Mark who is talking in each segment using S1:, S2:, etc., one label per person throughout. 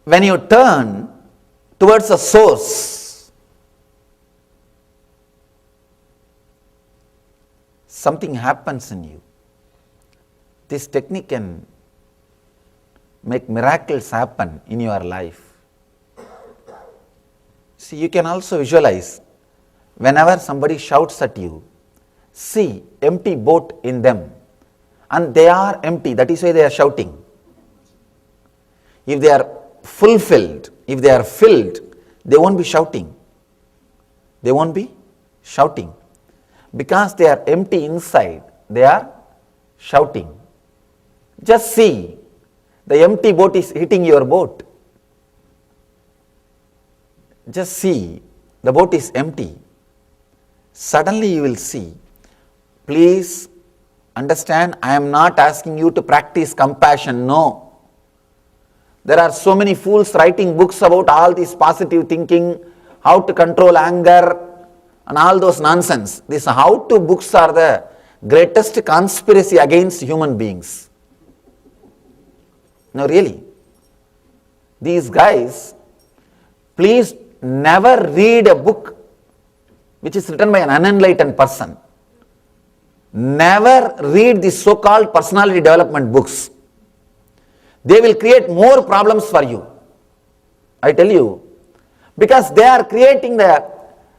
S1: when you turn towards a source, something happens in you. This technique can make miracles happen in your life. See, you can also visualize whenever somebody shouts at you, see empty boat in them, and they are empty, that is why they are shouting. If they are fulfilled, if they are filled, they won't be shouting. They won't be shouting. Because they are empty inside, they are shouting. Just see, the empty boat is hitting your boat. Just see, the boat is empty. Suddenly you will see. Please understand, I am not asking you to practice compassion, no. There are so many fools writing books about all this positive thinking, how to control anger, and all those nonsense. These how-to books are the greatest conspiracy against human beings. No, really. These guys, please never read a book which is written by an unenlightened person. Never read the so-called personality development books. They will create more problems for you. I tell you. Because they are creating the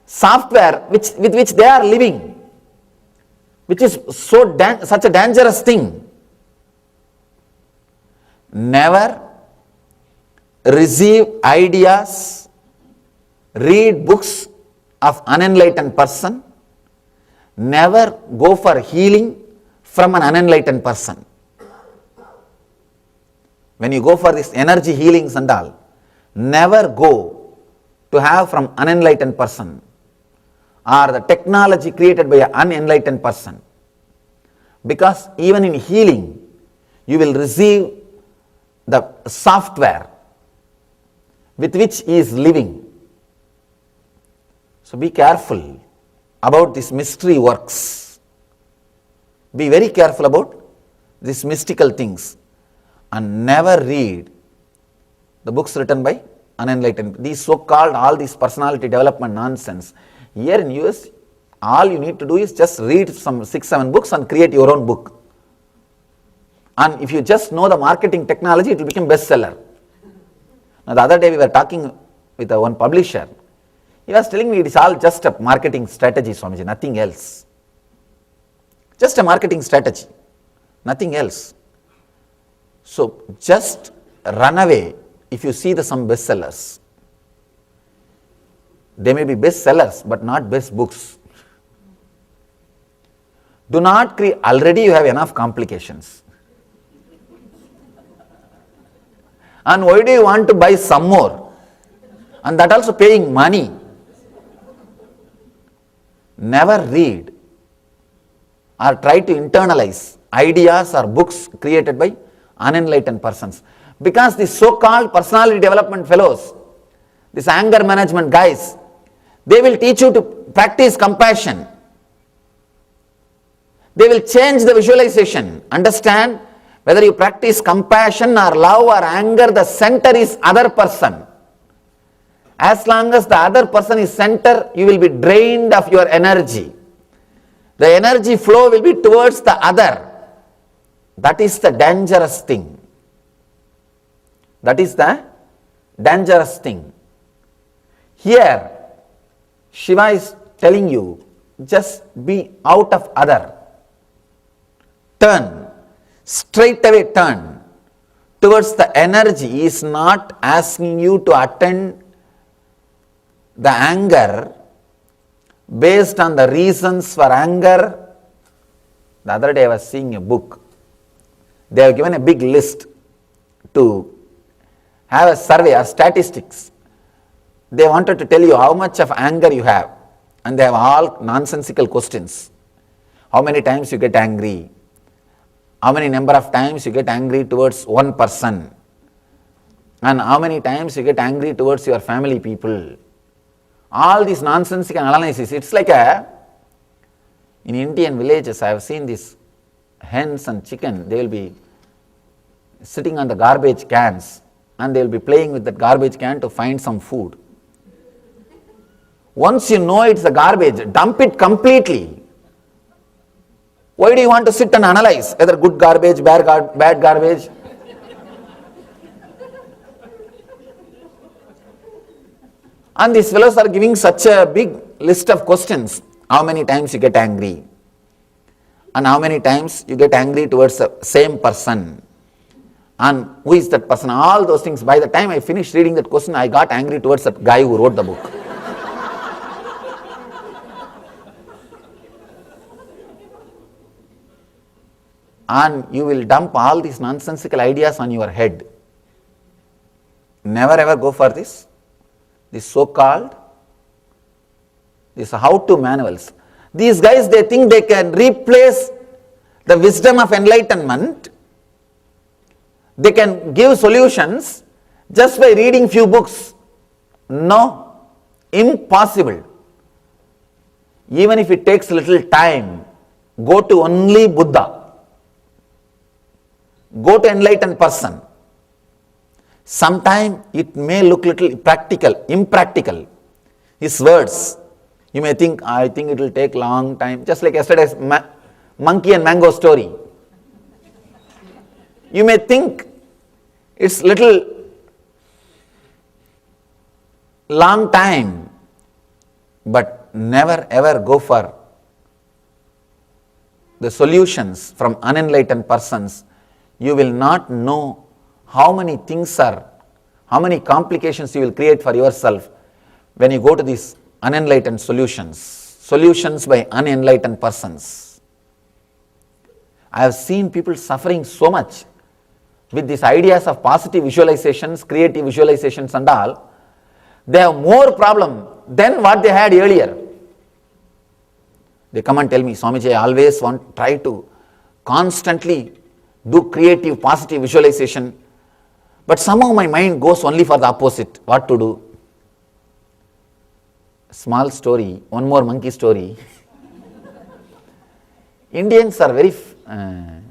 S1: software with which they are living, which is such a dangerous thing. Never receive ideas, read books of unenlightened person. Never go for healing from an unenlightened person. When you go for this energy healings and all, never go to have from unenlightened person or the technology created by an unenlightened person. Because even in healing, you will receive the software with which he is living. So be careful about these mystery works. Be very careful about these mystical things. And never read the books written by unenlightened. These so-called, all these personality development nonsense. Here in US, all you need to do is just read some 6-7 books and create your own book. And if you just know the marketing technology, it will become bestseller. Now the other day we were talking with one publisher. He was telling me it is all just a marketing strategy, Swamiji, nothing else. Just a marketing strategy, nothing else. So just run away if you see some bestsellers. They may be bestsellers, but not best books. Do not create, already you have enough complications. And why do you want to buy some more? And that also paying money. Never read or try to internalize ideas or books created by unenlightened persons. Because the so-called personality development fellows, these anger management guys, they will teach you to practice compassion. They will change the visualization. Understand, whether you practice compassion or love or anger, the center is other person. As long as the other person is center, you will be drained of your energy. The energy flow will be towards the other. That is the dangerous thing. That is the dangerous thing. Here, Shiva is telling you, just be out of other. Turn, straight away turn towards the energy. He is not asking you to attend the anger based on the reasons for anger. The other day I was seeing a book. They have given a big list to have a survey or statistics. They wanted to tell you how much of anger you have, and they have all nonsensical questions. How many times you get angry? How many number of times you get angry towards one person? And how many times you get angry towards your family people? All these nonsensical analysis. It's like in Indian villages, I have seen these hens and chicken, they will be sitting on the garbage cans and they will be playing with that garbage can to find some food. Once you know it's a garbage, dump it completely. Why do you want to sit and analyze whether good garbage, bad garbage? And these fellows are giving such a big list of questions. How many times you get angry? And how many times you get angry towards the same person? And who is that person? All those things. By the time I finished reading that question, I got angry towards that guy who wrote the book. And you will dump all these nonsensical ideas on your head. Never ever go for this. This so-called, these how-to manuals. These guys, they think they can replace the wisdom of enlightenment. They can give solutions just by reading few books. No, impossible. Even if it takes little time, go to only Buddha. Go to enlightened person. Sometimes it may look little impractical. His words, you may think, I think it will take long time. Just like yesterday's monkey and mango story. You may think it's little long time, but never ever go for the solutions from unenlightened persons. You will not know how many things are, how many complications you will create for yourself when you go to these unenlightened solutions by unenlightened persons. I have seen people suffering so much with these ideas of positive visualizations, creative visualizations and all. They have more problem than what they had earlier. They come and tell me, Swamiji, I always try to constantly do creative, positive visualization, but somehow my mind goes only for the opposite. What to do? Small story, one more monkey story. Indians are very, for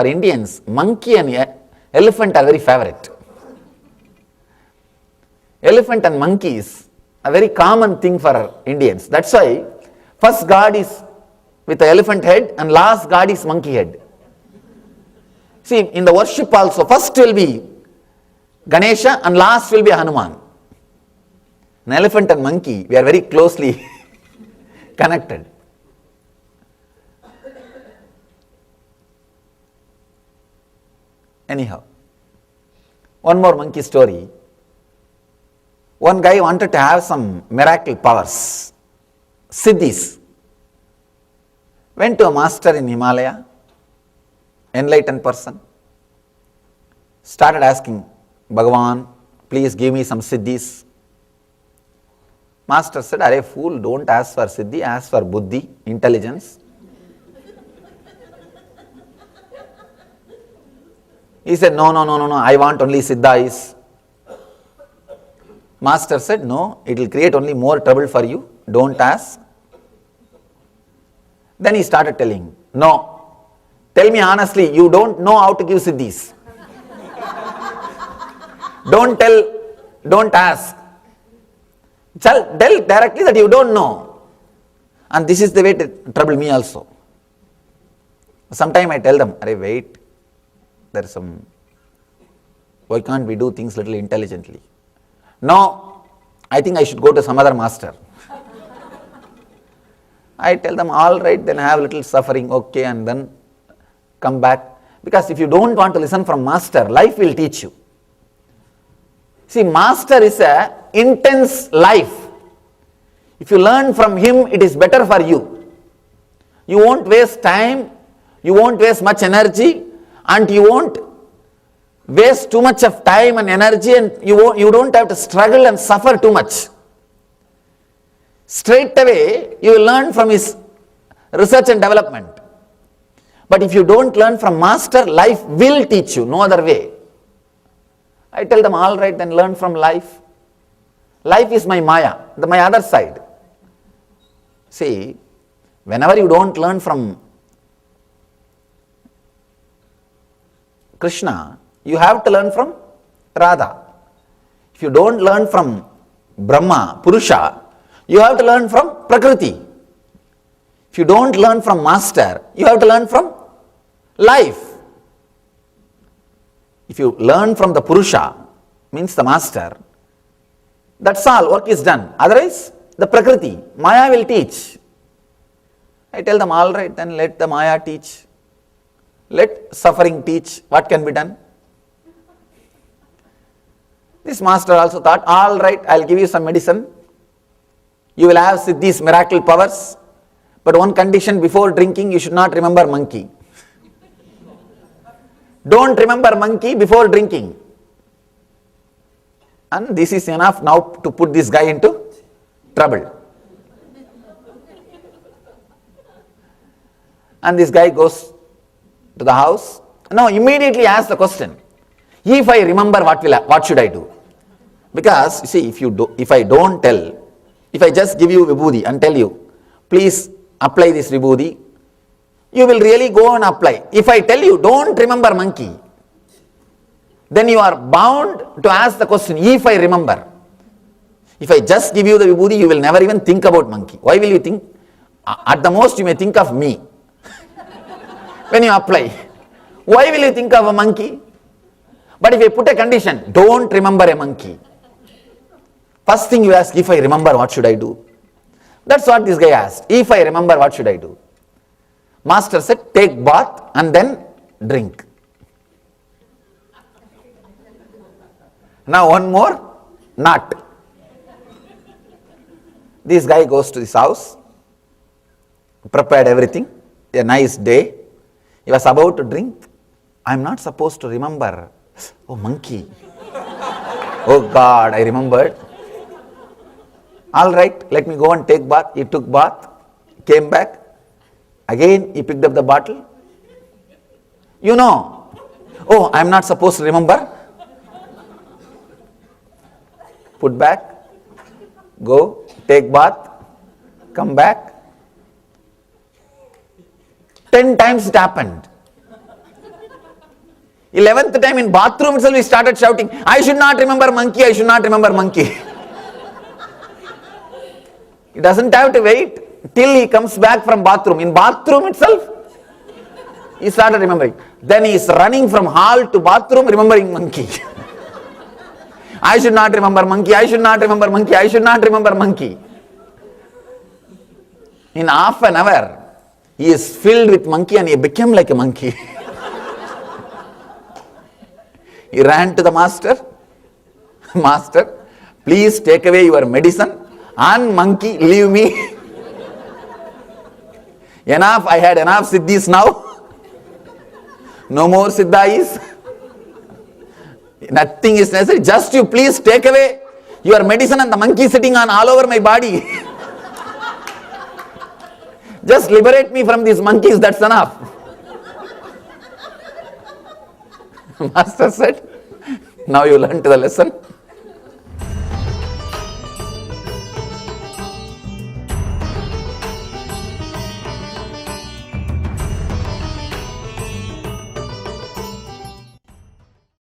S1: Indians, monkey and elephant are very favorite. Elephant and monkey is a very common thing for Indians. That's why first god is with the elephant head and last god is monkey head. See, in the worship also, first will be Ganesha and last will be Hanuman. An elephant and monkey, we are very closely connected. Anyhow, one more monkey story. One guy wanted to have some miracle powers, siddhis. Went to a master in Himalaya, enlightened person, started asking, Bhagavan, please give me some siddhis. Master said, Arey fool, don't ask for siddhi, ask for buddhi, intelligence. He said, no, I want only siddhis. Master said, no, it will create only more trouble for you, don't ask. Then he started telling, no, tell me honestly, you don't know how to give siddhis. Don't ask. Tell directly that you don't know. And this is the way to trouble me also. Sometime I tell them, Arey wait, there is some, why can't we do things little intelligently? No, I think I should go to some other master. I tell them, all right, then have little suffering, okay, and then come back. Because if you don't want to listen from master, life will teach you. See, master is a intense life. If you learn from him, it is better for you. You won't waste time, you won't waste much energy, and you won't waste too much of time and energy, and you don't have to struggle and suffer too much. Straight away, you will learn from his research and development. But if you don't learn from master, life will teach you, no other way. I tell them, all right, then learn from life. Life is my Maya, my other side. See, whenever you don't learn from Krishna, You have to learn from Radha. If you don't learn from Brahma, Purusha, you have to learn from Prakriti. If you don't learn from Master, you have to learn from life. If you learn from the Purusha, means the Master, that's all, work is done. Otherwise, the Prakriti, Maya will teach. I tell them, all right, then let the Maya teach. Let suffering teach. What can be done? This master also thought, all right, I'll give you some medicine. You will have Siddhi's miracle powers. But one condition, before drinking, you should not remember monkey. Don't remember monkey before drinking. And this is enough now to put this guy into trouble. And this guy goes to the house. Now immediately asks the question, if I remember, what should I do? Because you see, if I don't tell, if I just give you vibhuti and tell you, please apply this vibhuti, you will really go and apply. If I tell you, don't remember monkey, then you are bound to ask the question, if I remember. If I just give you the vibhuti, you will never even think about monkey. Why will you think? At the most, you may think of me when you apply. Why will you think of a monkey? But if I put a condition, don't remember a monkey. First thing you ask, if I remember, what should I do? That's what this guy asked. If I remember, what should I do? Master said, take bath and then drink. Now one more, not. This guy goes to his house, prepared everything, a nice day. He was about to drink. I am not supposed to remember. Oh, monkey. Oh God, I remembered. All right, let me go and take bath. He took bath, came back. Again, he picked up the bottle. You know, oh, I am not supposed to remember. Put back, go, take bath, come back. 10 times it happened. 11th time in bathroom itself he started shouting, I should not remember monkey, I should not remember monkey. He doesn't have to wait till he comes back from bathroom. In bathroom itself, he started remembering. Then he is running from hall to bathroom remembering monkey. I should not remember monkey, I should not remember monkey, I should not remember monkey. In half an hour, he is filled with monkey and he became like a monkey. He ran to the master. Master, please take away your medicine and monkey, leave me. Enough, I had enough siddhis now. No more siddhis. Nothing is necessary. Just you please take away your medicine and the monkey sitting on all over my body. Just liberate me from these monkeys, that's enough. Master said, now you learned the lesson.